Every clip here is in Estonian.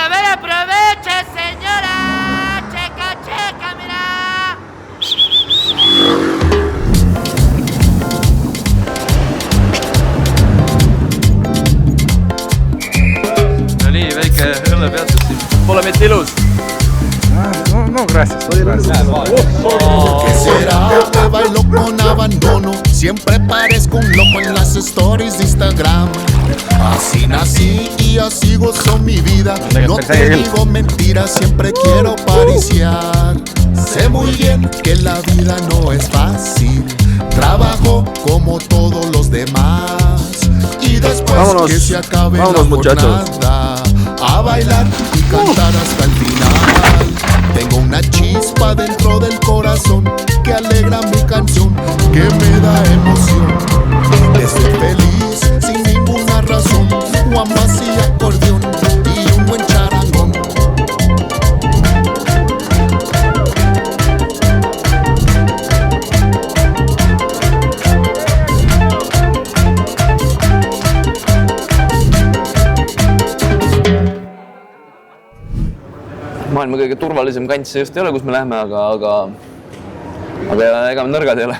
ver, aproveche, señora. Checa, checa, mira. No nii, väike õllepeatus siin. Pole mitte ilus. No, gracias. ¿Qué será que bailo con abandono? Siempre parezco un loco en las stories de Instagram. Así nací y así gozo mi vida. No te digo mentiras, siempre quiero pariciar. Sé muy bien que la vida no es fácil. Trabajo como todos los demás. Y después Vámonos. que se acabe Vámonos, la muchachos. jornada, a bailar y cantar hasta el final. Tengo una chispa dentro del corazón que alegra mi canción, que me da emoción. Estoy feliz sin ninguna razón, guambas y acordeón y un buen charangón. Maailma kõige turvalisem kant see just ei ole, kus me lähme, aga ega me nõrgad ei ole.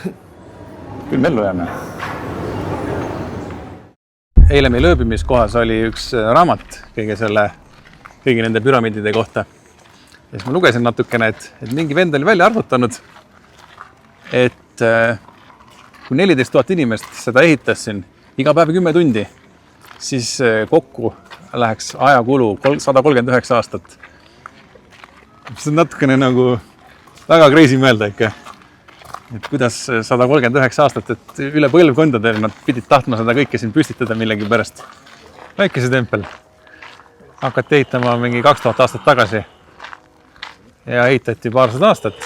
Küll me ellu jääme. Eile meil ööbimiskohas oli üks raamat kõigi nende püramiidide kohta. Ja siis ma lugesin natukene, et mingi vend oli välja arvutanud, et kui 14 000 inimest seda ehitas siin iga päev 10 tundi, siis kokku läheks ajakulu 139 aastat. See on natukene nagu väga crazy mõelda ikka. Et kuidas 139 aastat, et üle põlvkondadel nad pidid tahtma seda kõike siin püstitada millegi pärast. Väikese tempel. Hakati ehitama mingi 2000 aastat tagasi ja ehitati paarsada aastat.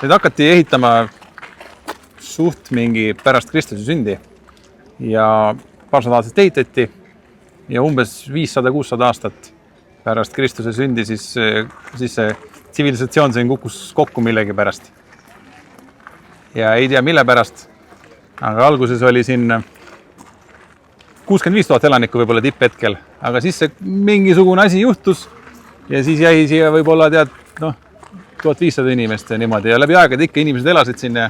Nüüd hakati ehitama suht mingi pärast Kristuse sündi ja paarsada aastat ehitati ja umbes 500-600 aastat pärast Kristuse sündi siis see tsivilisatsioon siin kukkus kokku millegi pärast. Ja ei tea mille pärast, aga alguses oli siin 65 000 elanikku võib-olla tipphetkel, aga siis see mingisugune asi juhtus ja siis jäi siia võib-olla 1500 inimest ja niimoodi ja läbi aegade ikka inimesed elasid siin ja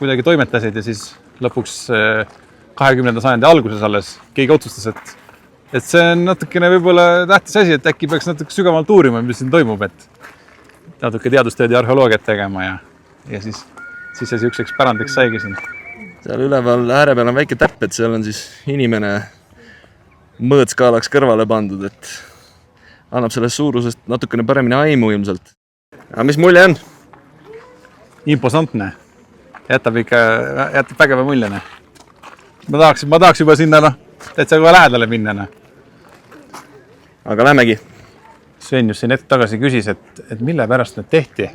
kuidagi toimetasid ja siis lõpuks 20. sajandi alguses alles keegi otsustas, et see on natukene võib-olla tähtis asi, et äkki peaks natuke sügavalt uurima, mis siin toimub, et natuke teadustööd ja arheoloogiat tegema ja siis see üks pärandiks saigi siin. Seal üleval ääre peal on väike täpp, et seal on siis inimene mõõtskaalaks kõrvale pandud, et annab sellest suurusest natukene paremini aimu ilmselt. Aga mis mulje on? Imposantne. Jätab vägeva muljene. Ma tahaks juba sinna täitsa kohe lähedale minna. Aga lähmegi. Sven just siin hetk tagasi küsis, et mille pärast need tehti.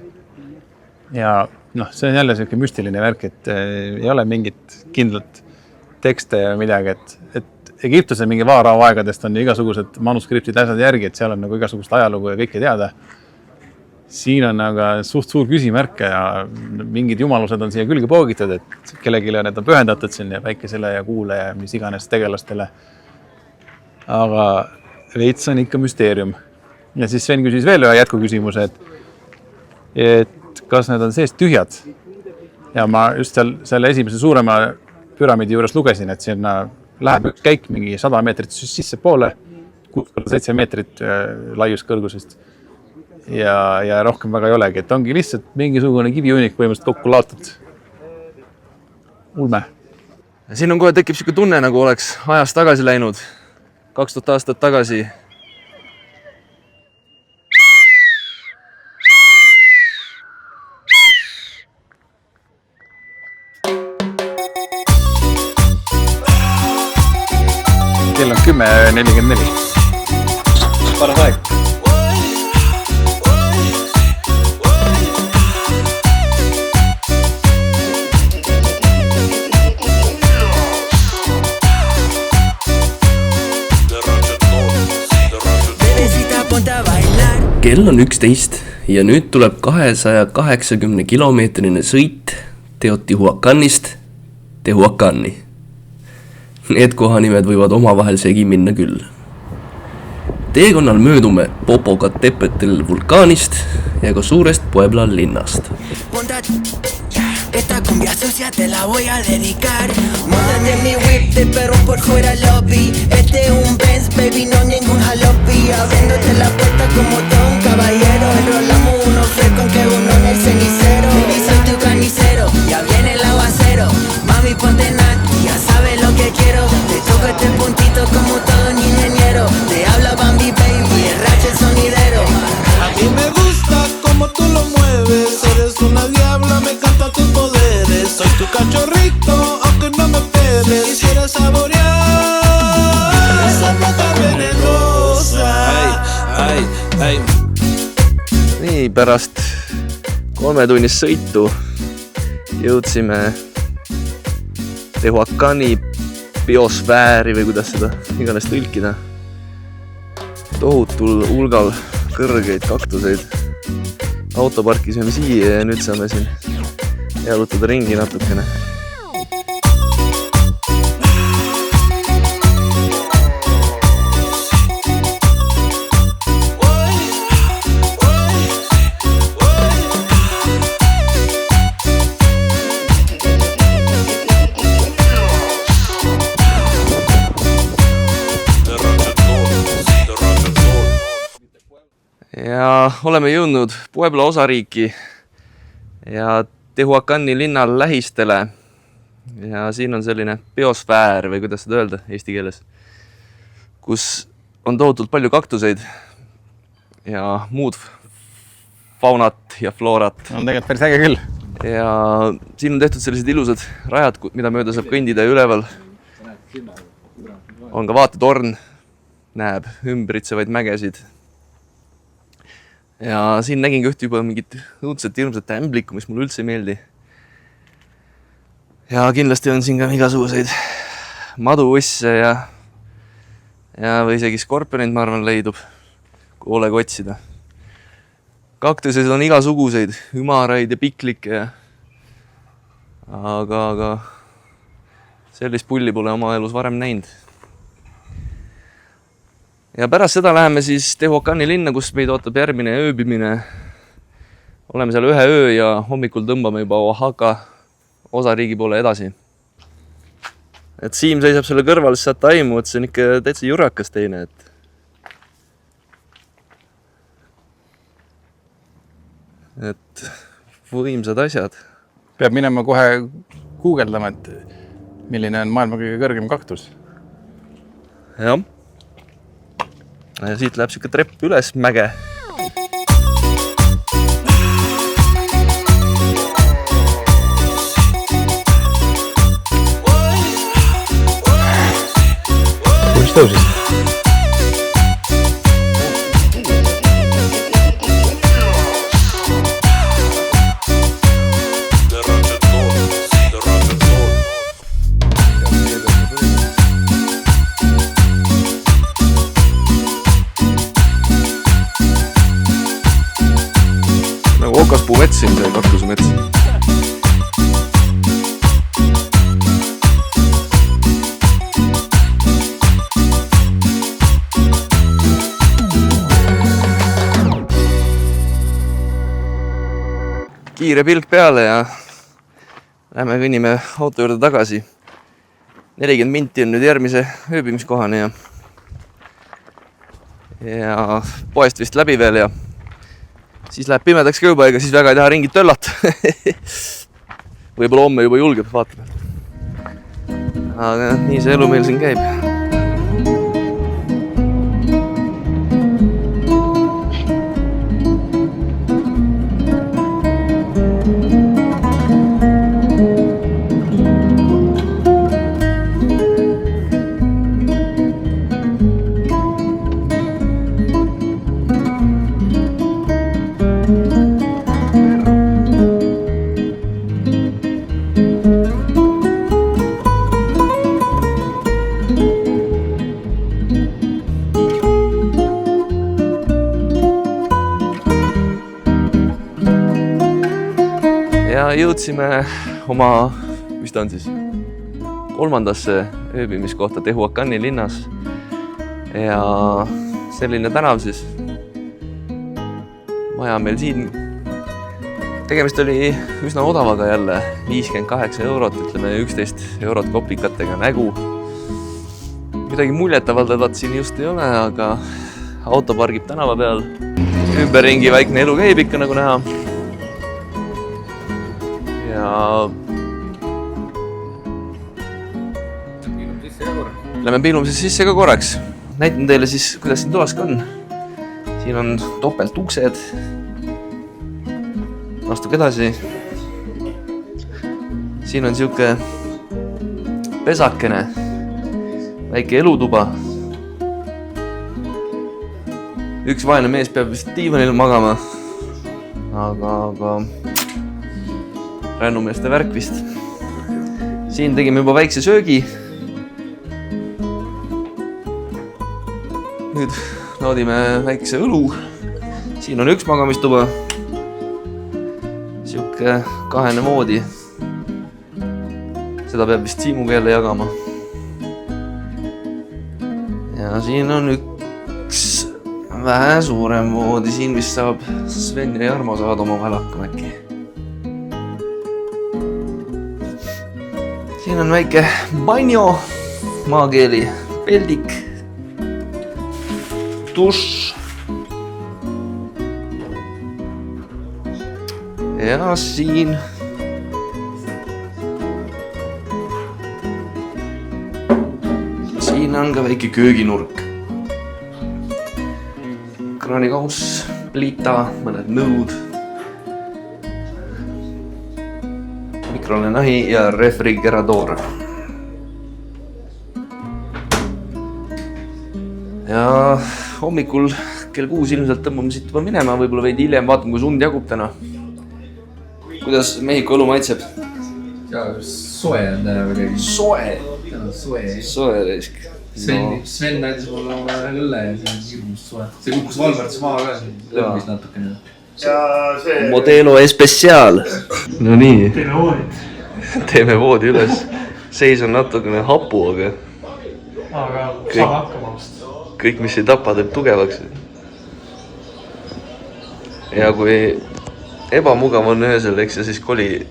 Ja see on jälle selline müstiline värk, et ei ole mingit kindlat tekste ja midagi, et Egiptuse mingi vaaraaegadest on igasugused manuskriptid asjad järgi, et seal on nagu igasugust ajalugu ja kõike teada. Siin on aga suht suur küsimärke ja mingid jumalused on siia külge poogitud, et kellegile need on pühendatud siin ja päikesele ja kuule ja mis iganes tegelastele. Aga veits on ikka müsteerium. Ja siis Sven küsis veel ühe jätkuküsimuse, et kas need on seest tühjad. Ja ma just selle esimese suurema püramiidi juures lugesin, et sinna läheb üks käik mingi 100 meetrit sisse poole, 6-7 meetrit laiuskõrgusest. Ja rohkem väga ei olegi, et ongi lihtsalt mingisugune kiviunik põhimõtteliselt kokku laotud. Ulme. Siin on kohe tekib siuke tunne, nagu oleks ajas tagasi läinud 2000 aastat tagasi. Kell on 10:44. Paras aeg. Kell on 11 ja nüüd tuleb 280 kilomeetrine sõit Teotihuacanist Tehuacani. Need kohanimed võivad omavahel segi minna küll. teekonnal möödume Popocatépetl vulkaanist ja ka suurest Puebla linnast. Esta cumbia sucia te la voy a dedicar. Móntate mi whip de perro por fuera lobby. Este es un Benz, baby, no ningún jalopi. Abriéndote la puerta como todo un caballero. Enrolamos uno fresco aunque uno en el cenicero. Baby, soy tu carnicero, ya viene el aguacero. Mami, ponte nati, ya sabes lo que quiero. Te toco este puntito como todo un ingeniero. Te habla Bambi, baby, el rache el sonidero. A mí me gusta como tú lo mueves. Eres una diabla, me encanta tus poderes. Soy tu cachorrito, aunque no me pedes. Quisiera saborear esa nota venenosa. Nii, pärast 3-tunnist sõitu jõudsime Tehuacani biosfääri või kuidas seda iganes tõlkida. Tohutul hulgal kõrgeid kaktuseid. Auto parkisime siia ja nüüd saame siin jalutada ringi natukene. Ja oleme jõudnud Puebla osariiki ja Tehuacani linnal lähistele. Ja siin on selline biosfäär või kuidas seda öelda eesti keeles, kus on tohutult palju kaktuseid ja muud faunat ja floorat. On tegelikult päris äge küll. Ja siin on tehtud sellised ilusad rajad, mida mööda saab kõndida ja üleval. On ka vaatetorn, näeb ümbritsevaid mägesid. Ja siin nägin üht juba mingit õudselt hirmsat ämblikku, mis mulle üldse ei meeldi. Ja kindlasti on siin ka igasuguseid maduusse ja või isegi skorpionid, ma arvan, leidub, kui olegu otsida. Kaktuseid on igasuguseid, ümaraid ja piklikke. Aga sellist pulli pole oma elus varem näinud. Ja pärast seda läheme siis Tehuacani linna, kus meid ootab järgmine ööbimine. Oleme seal ühe öö ja hommikul tõmbame juba Oaxaca osariigi poole edasi. Et Siim seisab selle kõrval, siis saate aimu, et see on ikka täitsa jurakas teine. Et võimsad asjad. Peab minema kohe guugeldama, et milline on maailma kõige kõrgem kaktus. Jah. Ja siit läheb siuke trepp üles mäge. Kus tõusis? Okaspuu mets siin, see kaktuse mets. Kiire pilk peale ja lähme kõnnime auto juurde tagasi. 40 minti on nüüd järgmise ööbimiskohani ja poest vist läbi veel ja siis läheb pimedaks ka juba, ega siis väga ei taha ringid töllata. Võib-olla homme juba julgeb, vaatame. Aga nii see elu meil siin käib. Ja jõudsime oma, mis ta on siis, 3. ööbimiskohta Tehuacani linnas. Ja selline tänav siis. Maja meil siin. Tegemist oli üsna odavaga jälle, 58 €, ütleme 11 € kopikatega nägu. Midagi muljetavaldavat siin just ei ole, aga auto pargib tänava peal. Ümberringi väikne elu käib ikka nagu näha. Ja lähme piilume siis sisse ka korraks. Näitan teile siis, kuidas siin toas ka on. Siin on topelt uksed. Astuge edasi. Siin on siuke pesakene. Väike elutuba. Üks vaene mees peab vist diivanil magama. Aga rännumeeste värk vist. Siin tegime juba väikse söögi. Nüüd naudime väikse õlu. Siin on üks magamistuba. Siuke kahene moodi. Seda peab vist Siimuga jälle jagama. Ja siin on üks vähe suurem moodi. Siin vist saab Sven ja Jarmo saavad oma vahel hakkama äkki. Siin on väike banjo, maakeeli peldik, dušš. Ja siin on ka väike kööginurk. Kraanikauss, pliita, mõned nõud, mikrollenahi ja refrigerator. Ja hommikul kell 6 ilmselt tõmbame siit juba minema, võib-olla veidi hiljem, vaatame kui sund jagub täna. Kuidas Mehhiko õlu maitseb? Ja, soe on täna midagi. Soe? Soe. Soe reisk. Sven näitas mulle oma õlle ja see on hirmus soe. See kukkus Valverts maa ka, see lõppis natukene. Modelo Especial. No nii. Teeme voodi üles. Seis on natukene hapu, aga saame hakkama vast. Kõik, mis ei tapa, teeb tugevaks. Ja kui ebamugav on ühesel, eks ja siis koli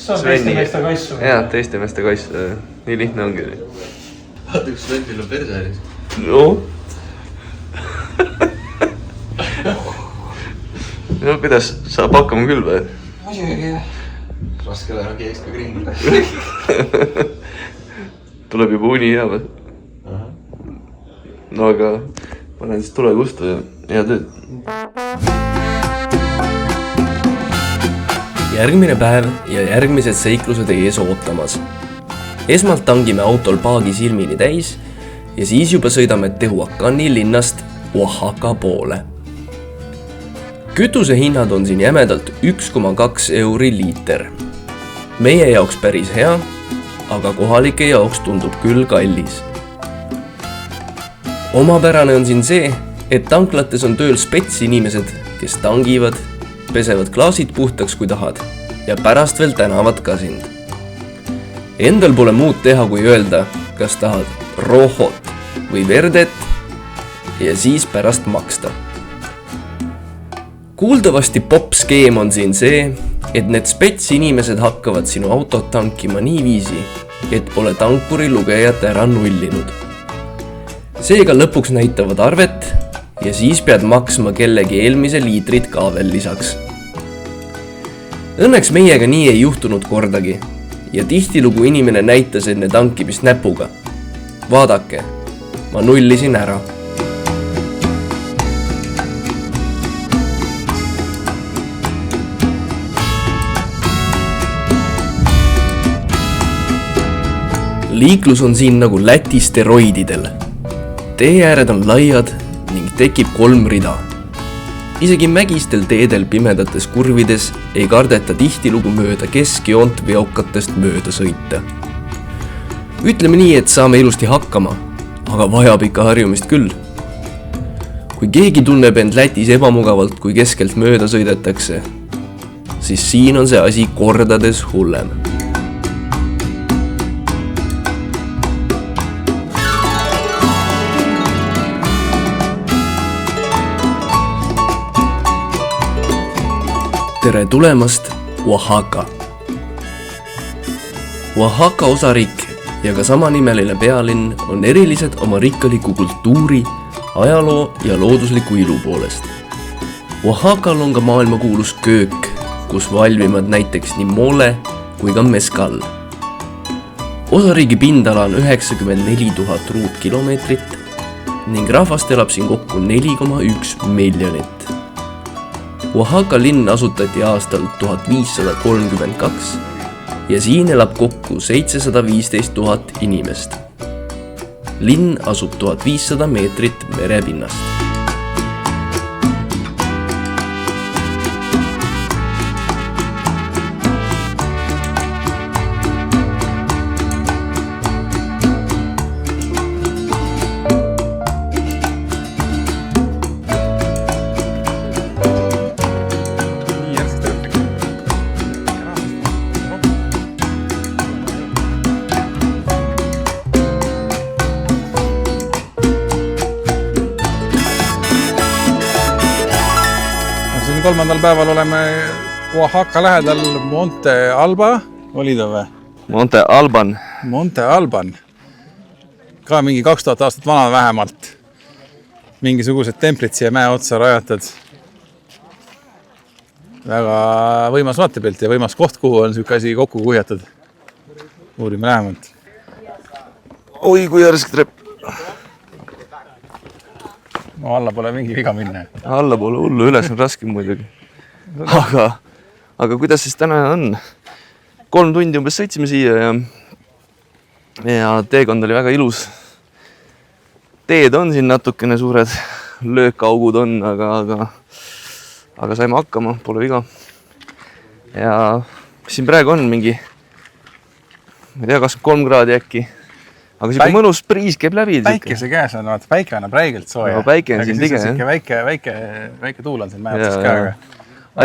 see on teiste meeste kaissu. Jaa, teiste meeste kaissu. Nii lihtne ongi. Vaata, kus Svenil on persääris. No. No kuidas, saab hakkama küll või? Muidugi jah. Raske läheb keeks ka kringile. Tuleb juba uni hea või? No aga panen siis tule kustu ja hea tööd. Järgmine päev ja järgmised seiklused ees ootamas. Esmalt tangime autol paagi silmini täis ja siis juba sõidame Tehuacani linnast Oaxaca poole. Kütuse hinnad on siin jämedalt 1,2 € liiter. Meie jaoks päris hea, aga kohalike jaoks tundub küll kallis. Omapärane on siin see, et tanklates on tööl spetsinimesed, kes tangivad, pesevad klaasid puhtaks kui tahad ja pärast veel tänavad ka sind. Endal pole muud teha kui öelda, kas tahad rohot või verdet ja siis pärast maksta. Kuuldavasti popskeem on siin see, et need spetsinimesed hakkavad sinu autot tankima nii viisi, et pole tankuri lugejat ära nullinud. Seega lõpuks näitavad arvet ja siis pead maksma kellegi eelmise liitrit ka veel lisaks. Õnneks meiega nii ei juhtunud kordagi ja tihtilugu inimene näitas enne tankimist näpuga. Vaadake, ma nullisin ära. Liiklus on siin nagu Läti steroididel. Teeääred on laiad ning tekib 3 rida. Isegi mägistel teedel pimedates kurvides ei kardeta tihtilugu mööda keskjoont veokatest mööda sõita. Ütleme nii, et saame ilusti hakkama, aga vajab ikka harjumist küll. Kui keegi tunneb end Lätis ebamugavalt, kui keskelt mööda sõidetakse, siis siin on see asi kordades hullem. tere tulemast Oaxaca. Oaxaca osariik ja ka samanimeline pealinn on erilised oma rikkaliku kultuuri, ajaloo ja loodusliku ilu poolest. Oaxacal on ka maailmakuulus köök, kus valmivad näiteks nii mole kui ka mezcal. Osariigi pindala on 94 000 ruutkilomeetrit ning rahvast elab siin kokku 4,1 miljonit. Oaxaca linn asutati aastal 1532 ja siin elab kokku 715 000 inimest. Linn asub 1500 meetrit merepinnast. Kolmandal päeval oleme Oaxaca lähedal Monte Alba, oli ta või? Monte Alban. Monte Alban. Ka mingi 2000 aastat vana vähemalt. Mingisugused templid siia mäe otsa rajatud. Väga võimas vaatepilt ja võimas koht, kuhu on siuke asi kokku kuhjatud. Uurime lähemalt. Oi, kui järsk trepp. No alla pole mingi viga minna. Alla pole hullu, üles on raske muidugi. Aga kuidas siis täna on? 3 tundi umbes sõitsime siia ja teekond oli väga ilus. Teed on siin natukene suured, löökaugud on, aga saime hakkama, pole viga. Ja siin praegu on mingi, ma ei tea, 23 kraadi äkki. Aga siuke mõnus priis käib läbi. Päikese käes on, päike annab räigelt sooja. Päike on siin tige. Väike tuul on siin mäetas käega.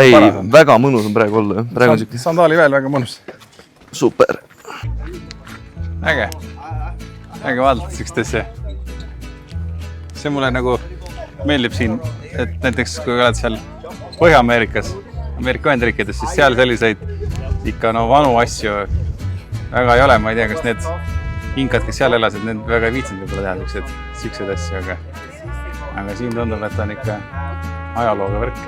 Ei, väga mõnus on praegu olla. Sandaali veel väga mõnus. Super. Äge vaadata siukest asja. See mulle nagu meeldib siin, et näiteks kui oled seal Põhja-Ameerikas, Ameerika Ühendriikides, siis seal selliseid ikka vanu asju väga ei ole. Ma ei tea, kas need inkad, kes seal elasid, need väga ei viitsinud võib-olla teha siukseid asju, aga siin tundub, et on ikka ajalooga värk.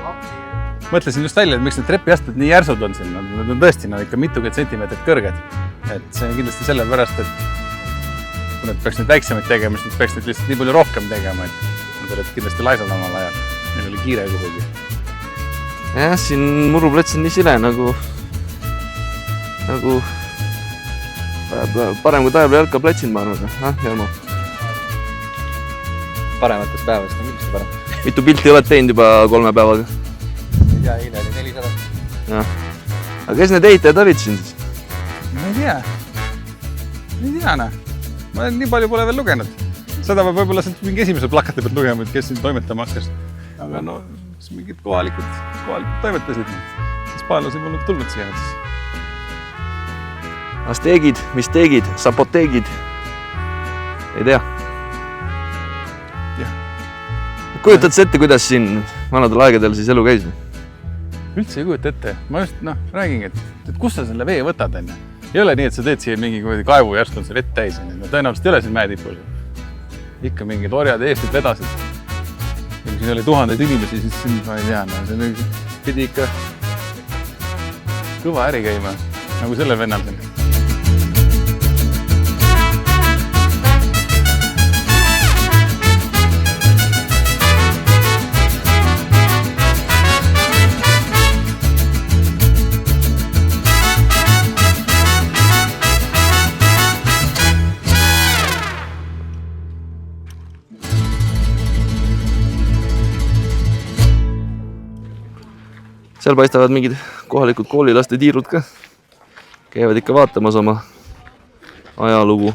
Mõtlesin just välja, et miks need trepiastmed nii järsud on siin. Nad on tõesti ikka mitukümmend sentimeetrit kõrged. Et see on kindlasti sellepärast, et kui nad peaks nüüd väiksemaid tegema, siis nad peaks nüüd lihtsalt nii palju rohkem tegema, et nad olid kindlasti laisad omal ajal. Neil oli kiire kuhugi. Jah, siin muruplats on nii sile nagu parem kui Taebla jalkaplatsin, ma arvan. Jelmo? Parematest päevast on kindlasti parem. Mitu pilti oled teinud juba 3 päevaga? Ei tea, eile oli 400. Jah. Aga kes need ehitajad olid siin siis? Ma ei tea. Ma nii palju pole veel lugenud. Seda võib-olla mingi esimese plakati pealt lugema, et kes siin toimetama hakkas. Aga mingid kohalikud toimetasid. Hispaanlasi polnud tulnud siia. Asteegid, mis teegid, sapoteegid. Ei tea. Kujutad sa ette, kuidas siin vanadel aegadel siis elu käis? Üldse ei kujuta ette. Ma just räägingi, et kus sa selle vee võtad enne? Ei ole nii, et sa teed siia mingi kaevu ja järsku on see vett täis. Tõenäoliselt ei ole siin mäetipul. Ikka mingid orjad eestid vedasid. Ja kui siin oli 1000 inimesi, siis ma ei tea. See pidi ikka kõva äri käima, nagu sellel vennal siin. Seal paistavad mingid kohalikud koolilaste tiirud ka. Käivad ikka vaatamas oma ajalugu.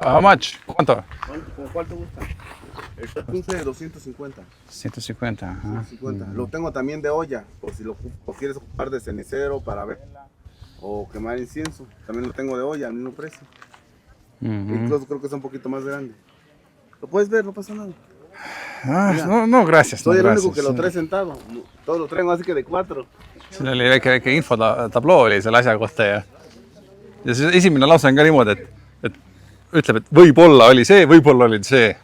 How much? ¿Cuánto? ¿Cuánto gusta? Esta cumple de 250. 150, ajá. 150. Lo tengo también de olla, por si lo quieres ocupar de cenicero para ver. O quemar incienso. También lo tengo de olla al mismo precio. Incluso creo que es un poquito más grande. Lo puedes ver, no pasa nada. No, gracias. Soy el único que lo trae sentado. Todos lo traen así que de 4. Siin oli väike infotabloo oli selle asja kohta ja siis esimene lause on ka niimoodi, et ütleb, et võib-olla oli see, võib-olla oli see.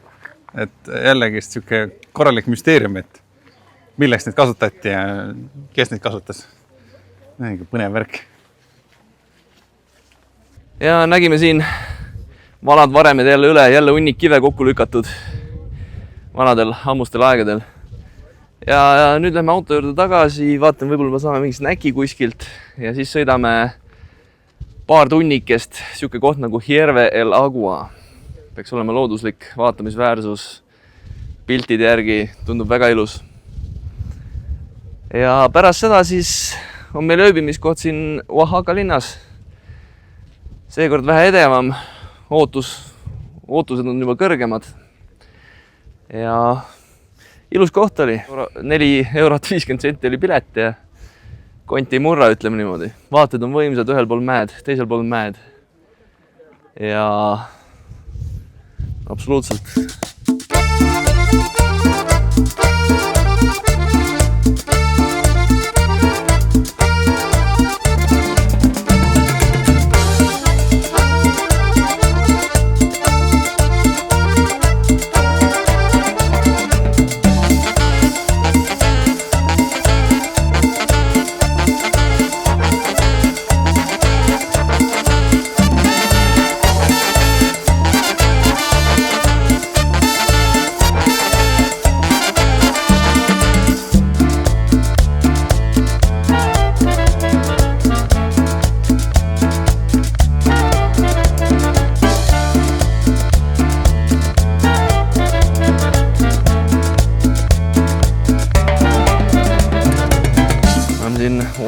Et jällegi siuke korralik müsteerium, et milleks neid kasutati ja kes neid kasutas. Põnev värk. Ja nägime siin vanad varemed jälle hunnik kive kokku lükatud vanadel ammustel aegadel. Ja nüüd lähme auto juurde tagasi, vaatame, võib-olla me saame mingi snäki kuskilt ja siis sõidame paar tunnikest siuke koht nagu Hierve el Agua. Peaks olema looduslik vaatamisväärsus, piltide järgi tundub väga ilus. Ja pärast seda siis on meil ööbimiskoht siin Oaxaca linnas. Seekord vähe edevam, ootused on juba kõrgemad. Ja ilus koht oli, 4,50 € oli pilet ja konti ei murra, ütleme niimoodi. Vaated on võimsad, ühel pool mäed, teisel pool mäed. Ja absoluutselt.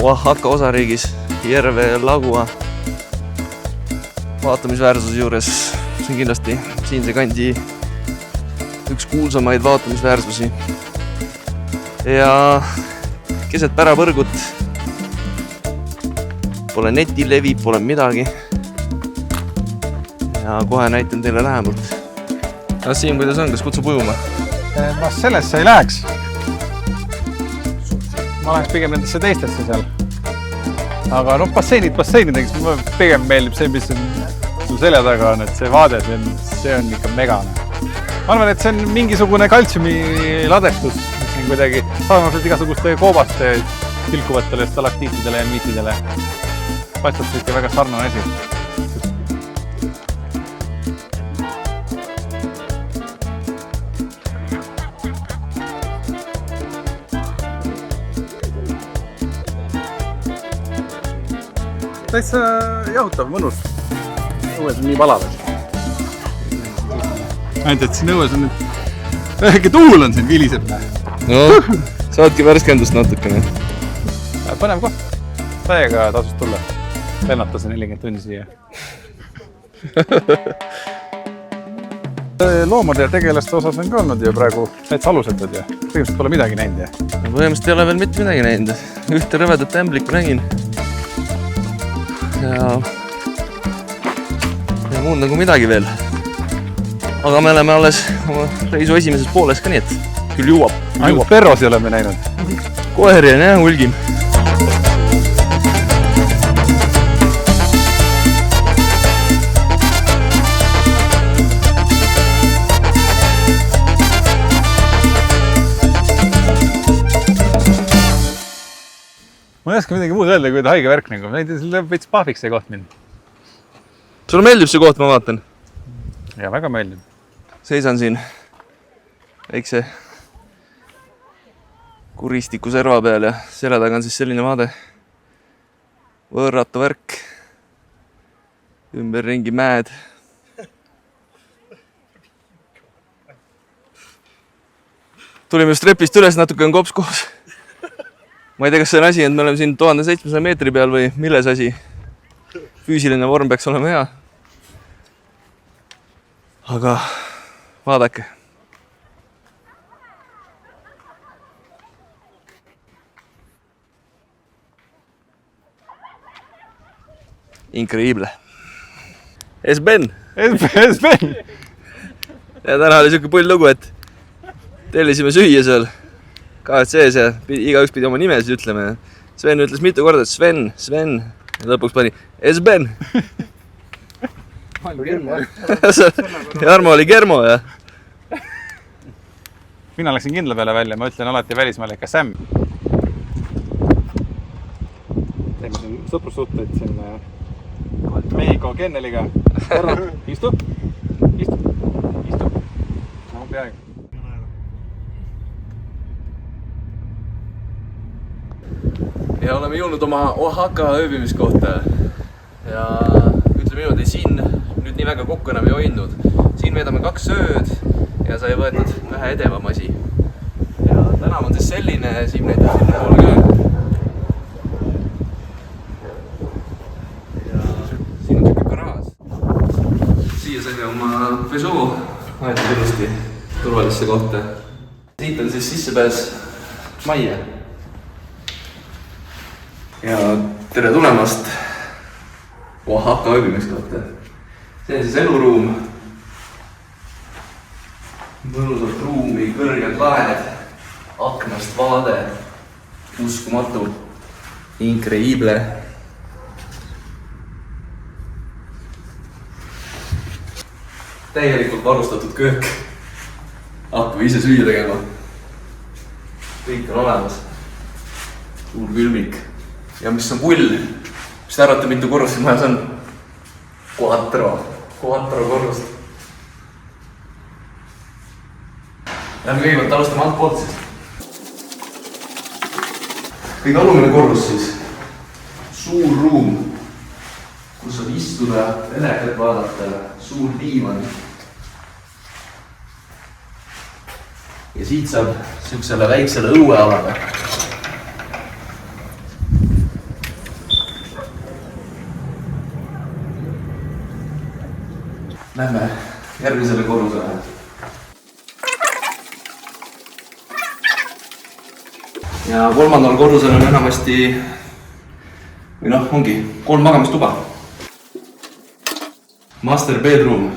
Oaxaca osariigis Hierve el Agua vaatamisväärsuse juures. See on kindlasti siinse kandi üks kuulsamaid vaatamisväärsusi. Ja keset pärapõrgut pole netilevi, pole midagi. Ja kohe näitan teile lähemalt. Siim, kuidas on? Kas kutsub ujuma? Ma sellesse ei läheks. Ma läheks pigem nendesse teistesse seal. Aga basseinidega, mulle pigem meeldib see, mis on sul selja taga on, et see vaade, see on ikka megane. Ma arvan, et see on mingisugune kaltsiumi ladestus, mis on kuidagi sarnaselt igasuguste koobaste tilkuvatele stalaktiitidele ja miitidele. Paistab see ikka väga sarnane asi. Täitsa jahutav, mõnus. Õues on nii valav. Ainult, et siin õues on nüüd väheke tuul on siin, viliseb. No, saadki värskendust natukene. Põnev koht. Täiega tasus tulla. Lennata see 40 tunni siia. Loomade ja tegelaste osas on ka olnud ju praegu täitsa alusetud ja põhimõtteliselt pole midagi näinud. Põhimõtteliselt ei ole veel mitte midagi näinud. Ühte rõvedat ämblikku nägin. Ja muud nagu midagi veel. Aga me oleme alles oma reisu esimeses pooles ka nii, et küll jõuab. Ainult perrosi oleme näinud. Koeri on jah, hulgim. Ma ei oska midagi muud öelda, kui haige värk nagu. See läheb veits pahviks see koht mind. Sulle meeldib see koht, ma vaatan? Ja väga meeldib. Seisan siin väikse kuristiku serva peal ja selle taga on siis selline vaade. Võõratu värk. Ümberringi mäed. Tulime just trepist üles, natuke on kops koos. Ma ei tea, kas see on asi, et me oleme siin 1700 meetri peal või milles asi. Füüsiline vorm peaks olema hea. Aga vaadake. Increíble. Es Ben. Es Ben. Ja täna oli siuke pull lugu, et tellisime süüa seal KFC-s ja igaüks pidi oma nimesid ütlema ja Sven ütles mitu korda, et Sven ja lõpuks pani Esben. Jarmo oli Germo ja mina läksin kindla peale välja, ma ütlen alati välismaal ikka Sam. Teeme siin sõprussuhteid siin Mehhiko Kenneliga. Istu. No peaaegu. Ja oleme jõudnud oma Oaxaca ööbimiskohta ja ütleme niimoodi, siin nüüd nii väga kokku enam ei hoidnud. Siin veedame 2 ööd ja sai võetud vähe edevam asi. Ja tänav on siis selline, Siim näitab sinna poole ka. Ja siin on tükki garaaž. Siia saime oma Peugeot aetud ilusti turvalisse kohta. Siit on siis sissepääs majja. Ja tere tulemast Oaxaca ööbimiskohta. See on siis eluruum. Mõnusalt ruumi, kõrged laed, aknast vaade, uskumatu, increíble. Täielikult varustatud köök. Hakkame ise süüa tegema. Kõik on olemas. Suur külmik. Ja mis on pull? Mis te arvate, mitu korrust majas on? 4 korrust. Lähme kõigepealt alustame alt poolt siis. Kõige alumine korrus siis. Suur ruum, kus saab istuda, telekat vaadata, suur diivan. Ja siit saab siuksele väiksele õuealale. Lähme järgmisele korrusele. Ja 3. korrusel on enamasti, või noh, ongi 3 magamistuba. Master bedroom.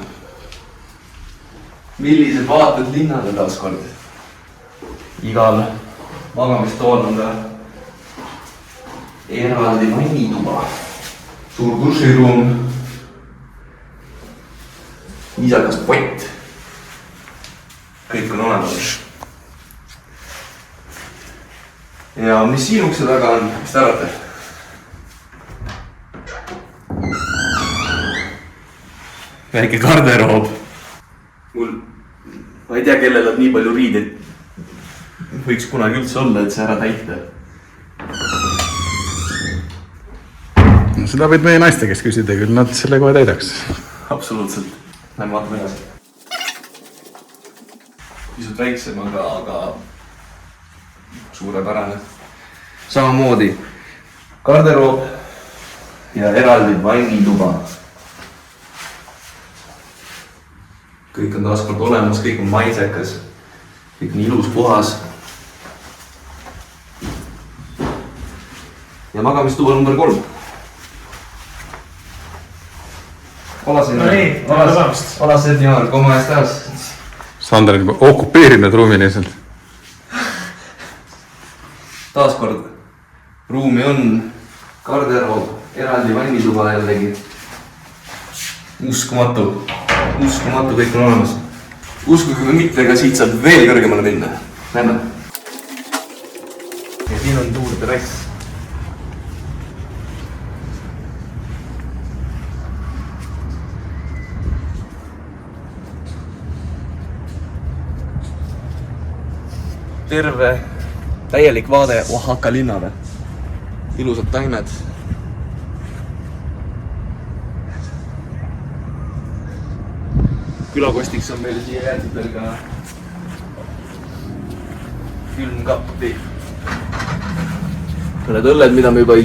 Millised vaated linnale taaskord. Igal magamistool on ka eraldi vannituba. Suur duširuum. Isakas pott. Kõik on olemas. Ja mis siin ukse taga on, mis te arvate? Väike garderoob. Ma ei tea, kellel on nii palju riideid. Võiks kunagi üldse olla, et see ära täita. No, seda võid meie naiste käest küsida, küll nad selle kohe täidaks. Absoluutselt. Lähme vaatame edasi. Pisut väiksem, aga suurepärane. Samamoodi garderoob ja eraldi vannituba. Kõik on taaskord olemas, kõik on maisekas, kõik on ilus puhas. Ja magamistuba number 3. Hola señor, ¿cómo estás? Sander on okupeerinud ruumi lihtsalt. Taaskord ruumi on garderoob, eraldi vannituba jällegi. Uskumatu, kõik on olemas. Uskuge või mitte, aga siit saab veel kõrgemale minna. Lähme. Ja siin on suur terrass. Terve, täielik vaade Oaxaca linnale. Ilusad taimed. Külakostiks on meil siia jäetud veel ka külmkappi. Need õlled, mida me juba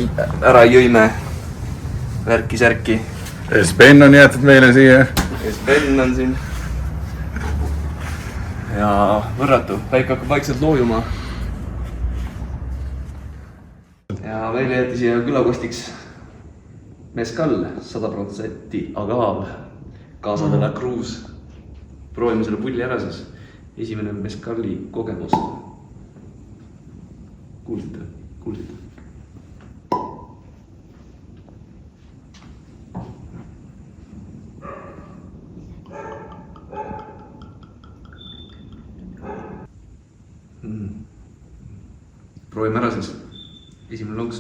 ära jõime. Värki-särki. Esben on jäetud meile siia. Esben on siin. Ja võrratu, päik hakkab vaikselt loojuma. Ja meile jäeti siia külakostiks mezcal, 100% agav, Casa de la Cruz. Proovime selle pulli ära siis. esimene mezcali kogemus. Kuulsite? Proovime ära siis. Esimene lonks.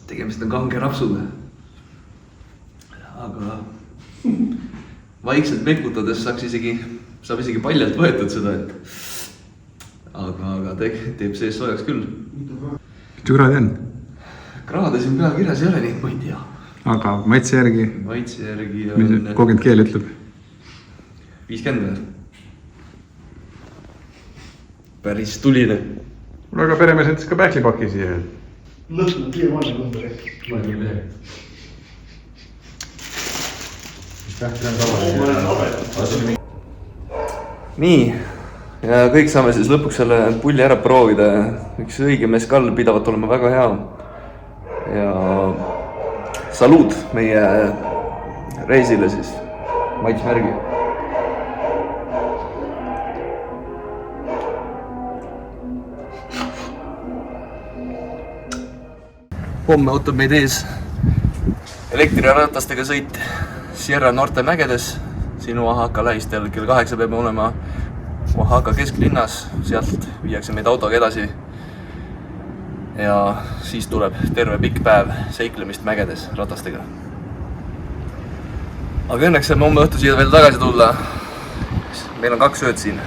Tegemist on kange rapsuga. Aga vaikselt mekutades saab isegi paljalt võetud seda, aga teeb sees soojaks küll. Mitu kraadi on? Kraade siin peal kirjas ei ole, nii et ma ei tea. Aga maitse järgi? Maitse järgi on... Mis kogenud keel ütleb? 50 veel. Päris tuline. Aga peremees endas ka pähklipaki siia. Lõtnud piirmanne kumba rääkis. Ma ei tea. Nii, ja kõik saame siis lõpuks selle pulli ära proovida. Üks õige mezcal pidavat olema väga hea. Ja saluud meie reisile siis, Mats Märgi. Homme ootab meid ees elektriratastega sõit Sierra Norte mägedes. Siin Oaxaca lähistel kell 8 peame olema Oaxaca kesklinnas. Sealt viiakse meid autoga edasi. Ja siis tuleb terve pikk päev seiklemist mägedes ratastega. Aga õnneks saame homme õhtu siia veel tagasi tulla. Meil on 2 ööd siin.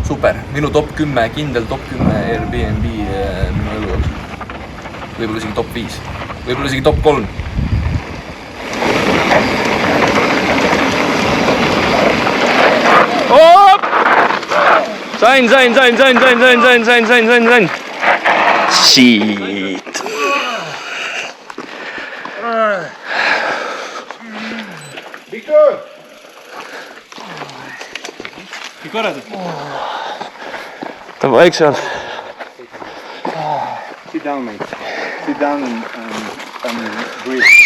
Super, minu top 10, kindel top 10 Airbnb minu elu on. Võib-olla isegi top 5, võib-olla isegi top 3. Oop! Sain. Shit. Victor! Kõik korrad? Davai seal. Sit down, mate. Sit down and breathe.